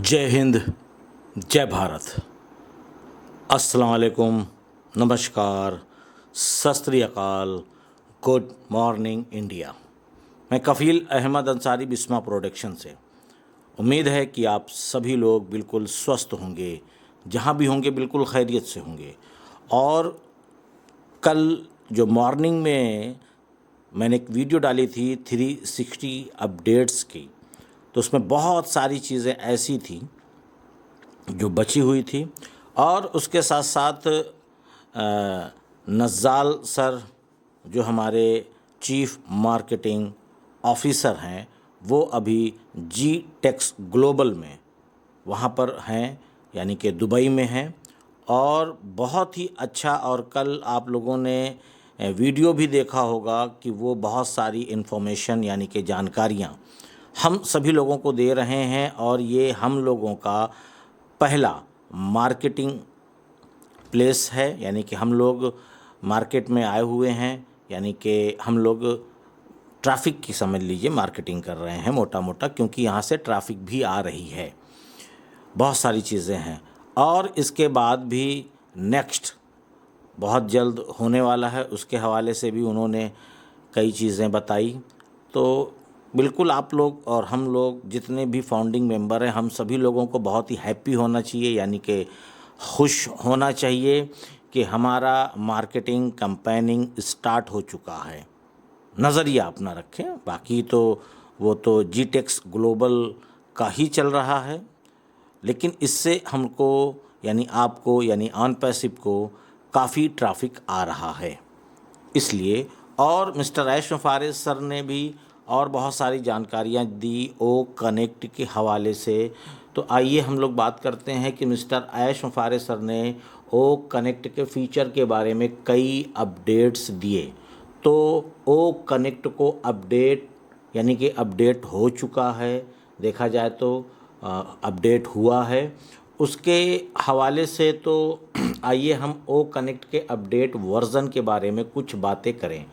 जय हिंद, जय भारत, अस्सलाम वालेकुम, नमस्कार, सत श्री अकाल, गुड मॉर्निंग इंडिया। मैं कफ़ील अहमद अंसारी बिस्मा प्रोडक्शन से। उम्मीद है कि आप सभी लोग बिल्कुल स्वस्थ होंगे, जहाँ भी होंगे बिल्कुल खैरियत से होंगे। और कल जो मॉर्निंग में मैंने एक वीडियो डाली थी 360 अपडेट्स की, तो उसमें बहुत सारी चीज़ें ऐसी थी जो बची हुई थी। और उसके साथ साथ नज़ाल सर जो हमारे चीफ मार्केटिंग ऑफिसर हैं, वो अभी जी टेक्स ग्लोबल में वहाँ पर हैं, यानी कि दुबई में हैं। और बहुत ही अच्छा, और कल आप लोगों ने वीडियो भी देखा होगा कि वो बहुत सारी इन्फॉर्मेशन यानी कि जानकारियाँ हम सभी लोगों को दे रहे हैं। और ये हम लोगों का पहला मार्केटिंग प्लेस है, यानी कि हम लोग मार्केट में आए हुए हैं, यानी कि हम लोग ट्रैफिक की समझ लीजिए मार्केटिंग कर रहे हैं मोटा मोटा, क्योंकि यहाँ से ट्रैफिक भी आ रही है, बहुत सारी चीज़ें हैं। और इसके बाद भी नेक्स्ट बहुत जल्द होने वाला है, उसके हवाले से भी उन्होंने कई चीज़ें बताई। तो बिल्कुल आप लोग और हम लोग जितने भी फाउंडिंग मेंबर हैं, हम सभी लोगों को बहुत ही हैप्पी होना चाहिए, यानी कि खुश होना चाहिए कि हमारा मार्केटिंग कैंपेनिंग स्टार्ट हो चुका है। नज़रिया अपना रखें, बाकी तो वो तो जी टेक्स ग्लोबल का ही चल रहा है, लेकिन इससे हमको यानी आपको यानी ऑन पैसिव को काफ़ी ट्रैफिक आ रहा है इसलिए। और मिस्टर ऐश फारिस सर ने भी और बहुत सारी जानकारियाँ दी ओ कनेक्ट के हवाले से। तो आइए हम लोग बात करते हैं कि मिस्टर ऐश फारिस सर ने ओ कनेक्ट के फीचर के बारे में कई अपडेट्स दिए। तो ओ कनेक्ट को अपडेट यानी कि अपडेट हो चुका है, देखा जाए तो अपडेट हुआ है उसके हवाले से। तो आइए हम ओ कनेक्ट के अपडेट वर्ज़न के बारे में कुछ बातें करें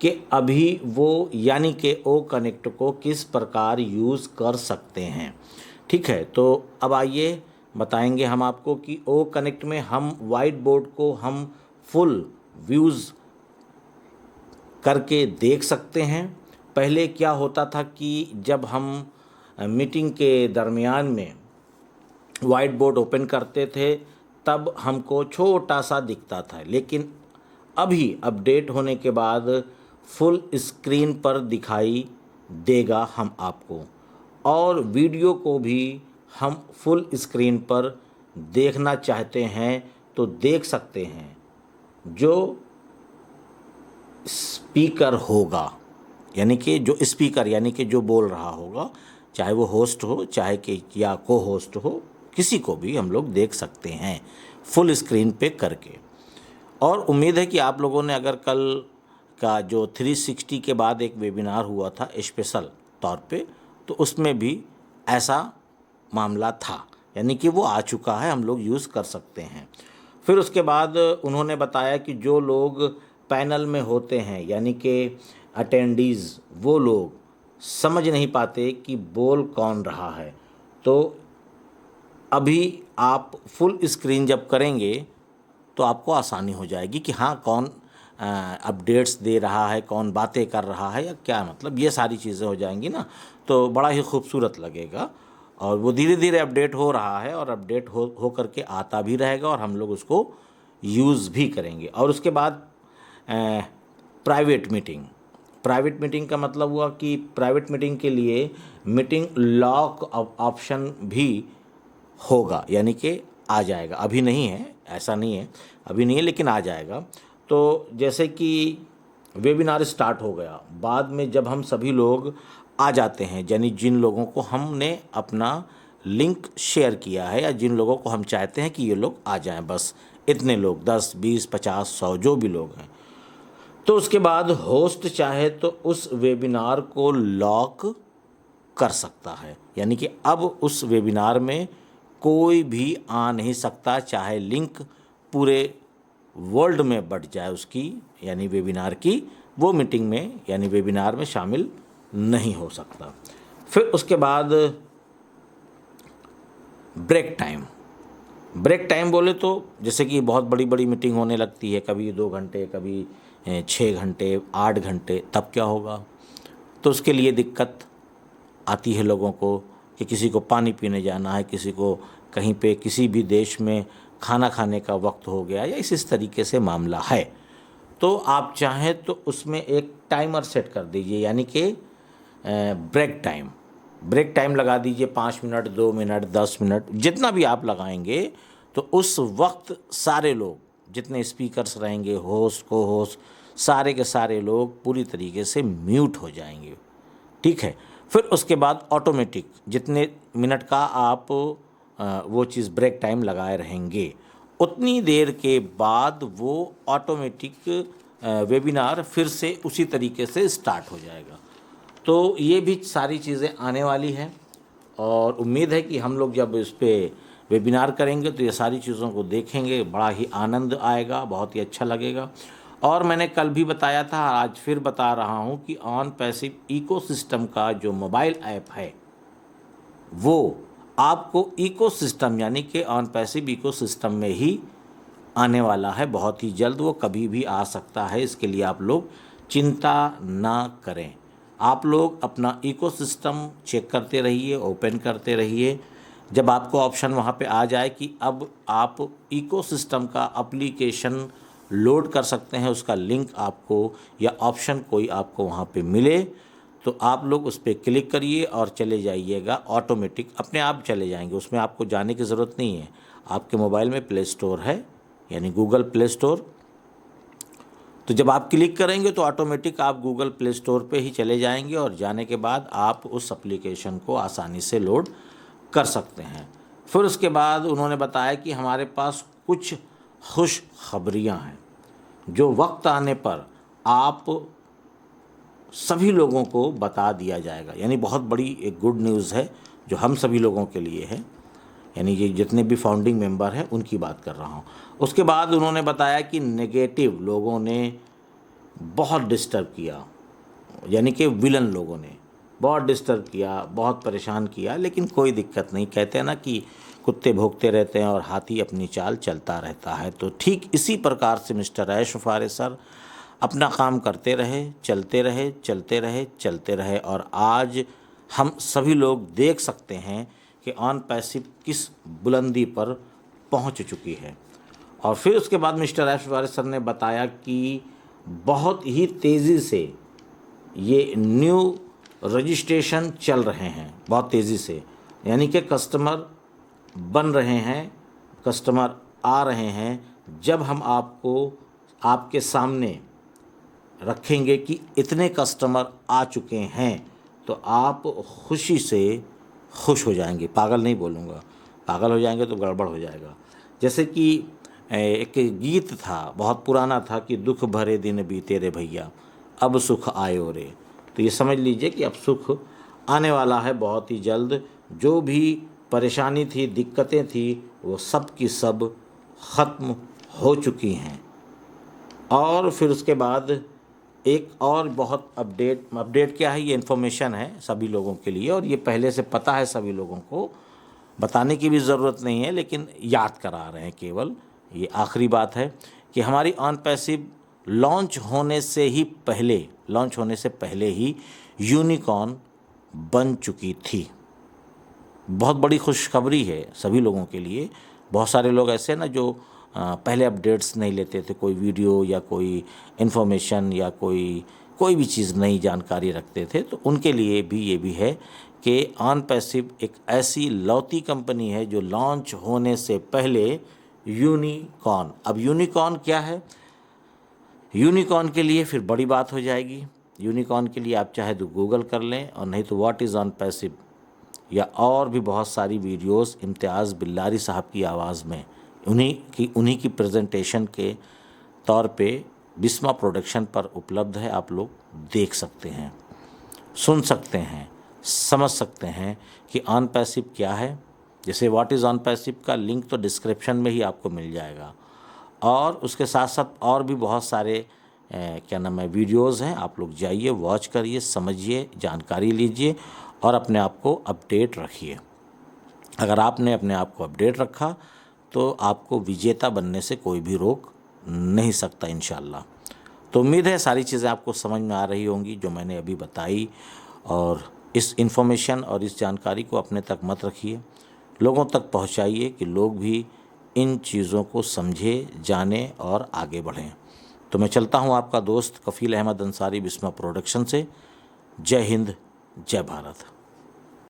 कि अभी वो यानी कि ओ कनेक्ट को किस प्रकार यूज़ कर सकते हैं। ठीक है, तो अब आइए बताएंगे हम आपको कि ओ कनेक्ट में हम वाइट बोर्ड को हम फुल व्यूज़ करके देख सकते हैं। पहले क्या होता था कि जब हम मीटिंग के दरमियान में वाइट बोर्ड ओपन करते थे तब हमको छोटा सा दिखता था, लेकिन अभी अपडेट होने के बाद फुल स्क्रीन पर दिखाई देगा हम आपको। और वीडियो को भी हम फुल स्क्रीन पर देखना चाहते हैं तो देख सकते हैं। जो स्पीकर होगा यानी कि जो स्पीकर यानी कि जो बोल रहा होगा, चाहे वो होस्ट हो चाहे कि या को होस्ट हो, किसी को भी हम लोग देख सकते हैं फुल स्क्रीन पे करके। और उम्मीद है कि आप लोगों ने अगर कल का जो 360 के बाद एक वेबिनार हुआ था स्पेशल तौर पे, तो उसमें भी ऐसा मामला था, यानी कि वो आ चुका है, हम लोग यूज़ कर सकते हैं। फिर उसके बाद उन्होंने बताया कि जो लोग पैनल में होते हैं यानी कि अटेंडीज़, वो लोग समझ नहीं पाते कि बोल कौन रहा है, तो अभी आप फुल स्क्रीन जब करेंगे तो आपको आसानी हो जाएगी कि हाँ कौन अपडेट्स दे रहा है, कौन बातें कर रहा है, या क्या मतलब ये सारी चीज़ें हो जाएंगी ना, तो बड़ा ही खूबसूरत लगेगा। और वो धीरे धीरे अपडेट हो रहा है और अपडेट हो करके आता भी रहेगा और हम लोग उसको यूज़ भी करेंगे। और उसके बाद प्राइवेट मीटिंग का मतलब हुआ कि प्राइवेट मीटिंग के लिए मीटिंग लॉक ऑप्शन भी होगा, यानी कि आ जाएगा। अभी नहीं है, ऐसा नहीं है, अभी नहीं है, लेकिन आ जाएगा। तो जैसे कि वेबिनार स्टार्ट हो गया, बाद में जब हम सभी लोग आ जाते हैं, यानी जिन लोगों को हमने अपना लिंक शेयर किया है या जिन लोगों को हम चाहते हैं कि ये लोग आ जाएं, बस इतने लोग 10, 20, 50, 100 जो भी लोग हैं, तो उसके बाद होस्ट चाहे तो उस वेबिनार को लॉक कर सकता है, यानी कि अब उस वेबिनार में कोई भी आ नहीं सकता, चाहे लिंक पूरे वर्ल्ड में बढ़ जाए उसकी यानी वेबिनार की, वो मीटिंग में यानी वेबिनार में शामिल नहीं हो सकता। फिर उसके बाद ब्रेक टाइम। ब्रेक टाइम बोले तो जैसे कि बहुत बड़ी बड़ी मीटिंग होने लगती है, कभी 2 घंटे, कभी 6 घंटे, 8 घंटे, तब क्या होगा? तो उसके लिए दिक्कत आती है लोगों को कि किसी को पानी पीने जाना है, किसी को कहीं पे किसी भी देश में खाना खाने का वक्त हो गया या इस तरीके से मामला है, तो आप चाहें तो उसमें एक टाइमर सेट कर दीजिए, यानी कि ब्रेक टाइम लगा दीजिए, 5 मिनट, 2 मिनट, 10 मिनट, जितना भी आप लगाएंगे तो उस वक्त सारे लोग, जितने स्पीकर्स रहेंगे, होस्ट, को होस्ट, सारे के सारे लोग पूरी तरीके से म्यूट हो जाएंगे। ठीक है। फिर उसके बाद ऑटोमेटिक जितने मिनट का आप वो चीज़ ब्रेक टाइम लगाए रहेंगे, उतनी देर के बाद वो ऑटोमेटिक वेबिनार फिर से उसी तरीके से स्टार्ट हो जाएगा। तो ये भी सारी चीज़ें आने वाली हैं और उम्मीद है कि हम लोग जब इस पर वेबिनार करेंगे तो ये सारी चीज़ों को देखेंगे, बड़ा ही आनंद आएगा, बहुत ही अच्छा लगेगा। और मैंने कल भी बताया था, आज फिर बता रहा हूँ कि ऑन पैसिव इकोसिस्टम का जो मोबाइल ऐप है वो आपको इकोसिस्टम यानी कि ऑन पैसिव इकोसिस्टम में ही आने वाला है बहुत ही जल्द। वो कभी भी आ सकता है, इसके लिए आप लोग चिंता ना करें। आप लोग अपना इकोसिस्टम चेक करते रहिए, ओपन करते रहिए। जब आपको ऑप्शन वहाँ पे आ जाए कि अब आप इकोसिस्टम का एप्लीकेशन लोड कर सकते हैं, उसका लिंक आपको या ऑप्शन कोई आपको वहाँ पे मिले, तो आप लोग उस पर क्लिक करिए और चले जाइएगा, ऑटोमेटिक अपने आप चले जाएंगे। उसमें आपको जाने की ज़रूरत नहीं है। आपके मोबाइल में प्ले स्टोर है, यानी गूगल प्ले स्टोर, तो जब आप क्लिक करेंगे तो ऑटोमेटिक आप गूगल प्ले स्टोर पे ही चले जाएंगे और जाने के बाद आप उस एप्लीकेशन को आसानी से लोड कर सकते हैं। फिर उसके बाद उन्होंने बताया कि हमारे पास कुछ खुशखबरियाँ हैं जो वक्त आने पर आप सभी लोगों को बता दिया जाएगा, यानी बहुत बड़ी एक गुड न्यूज़ है जो हम सभी लोगों के लिए है, यानी ये जितने भी फाउंडिंग मेंबर हैं उनकी बात कर रहा हूँ। उसके बाद उन्होंने बताया कि नेगेटिव लोगों ने बहुत डिस्टर्ब किया, यानी कि विलन लोगों ने बहुत डिस्टर्ब किया, बहुत परेशान किया, लेकिन कोई दिक्कत नहीं। कहते हैं ना कि कुत्ते भौंकते रहते हैं और हाथी अपनी चाल चलता रहता है, तो ठीक इसी प्रकार से मिस्टर ऐश फारे सर अपना काम करते रहे, चलते रहे, चलते रहे, चलते रहे, और आज हम सभी लोग देख सकते हैं कि ऑन पैसिव किस बुलंदी पर पहुंच चुकी है। और फिर उसके बाद मिस्टर ऐश फारे सर ने बताया कि बहुत ही तेज़ी से ये न्यू रजिस्ट्रेशन चल रहे हैं, बहुत तेज़ी से, यानी कि कस्टमर बन रहे हैं, कस्टमर आ रहे हैं। जब हम आपको आपके सामने रखेंगे कि इतने कस्टमर आ चुके हैं तो आप खुशी से खुश हो जाएंगे। पागल नहीं बोलूँगा, पागल हो जाएंगे तो गड़बड़ हो जाएगा। जैसे कि एक गीत था, बहुत पुराना था कि दुख भरे दिन बीते रे भैया, अब सुख आयो रे। तो ये समझ लीजिए कि अब सुख आने वाला है बहुत ही जल्द। जो भी परेशानी थी, दिक्कतें थी, वो सब की सब ख़त्म हो चुकी हैं। और फिर उसके बाद एक और बहुत अपडेट क्या है, ये इन्फॉर्मेशन है सभी लोगों के लिए, और ये पहले से पता है सभी लोगों को, बताने की भी ज़रूरत नहीं है, लेकिन याद करा रहे हैं केवल। ये आखिरी बात है कि हमारी ऑन पैसिव लॉन्च होने से पहले ही यूनिकॉर्न बन चुकी थी। बहुत बड़ी खुशखबरी है सभी लोगों के लिए। बहुत सारे लोग ऐसे ना जो पहले अपडेट्स नहीं लेते थे, कोई वीडियो या कोई इन्फॉर्मेशन या कोई भी चीज़ नई जानकारी रखते थे, तो उनके लिए भी ये भी है कि ऑन पैसिव एक ऐसी लौती कंपनी है जो लॉन्च होने से पहले यूनिकॉर्न। अब यूनिकॉर्न क्या है? यूनिकॉर्न के लिए फिर बड़ी बात हो जाएगी। यूनिकॉर्न के लिए आप चाहे तो गूगल कर लें, और नहीं तो व्हाट इज़ ऑन पैसिव या और भी बहुत सारी वीडियोस इम्तियाज़ बिल्लारी साहब की आवाज़ में उन्हीं की प्रेजेंटेशन के तौर पे बिस्मा प्रोडक्शन पर उपलब्ध है। आप लोग देख सकते हैं, सुन सकते हैं, समझ सकते हैं कि ऑन पैसिव क्या है। जैसे व्हाट इज़ ऑन पैसिव का लिंक तो डिस्क्रिप्शन में ही आपको मिल जाएगा, और उसके साथ साथ और भी बहुत सारे क्या नाम है वीडियोज़ हैं। आप लोग जाइए, वॉच करिए, समझिए, जानकारी लीजिए और अपने आप को अपडेट रखिए। अगर आपने अपने आप को अपडेट रखा तो आपको विजेता बनने से कोई भी रोक नहीं सकता इंशाल्लाह। तो उम्मीद है सारी चीज़ें आपको समझ में आ रही होंगी जो मैंने अभी बताई, और इस इन्फॉर्मेशन और इस जानकारी को अपने तक मत रखिए, लोगों तक पहुंचाइए कि लोग भी इन चीज़ों को समझे, जाने और आगे बढ़ें। तो मैं चलता हूं, आपका दोस्त कफ़ील अहमद अंसारी, बिस्मा प्रोडक्शन से। जय हिंद, जय भारत।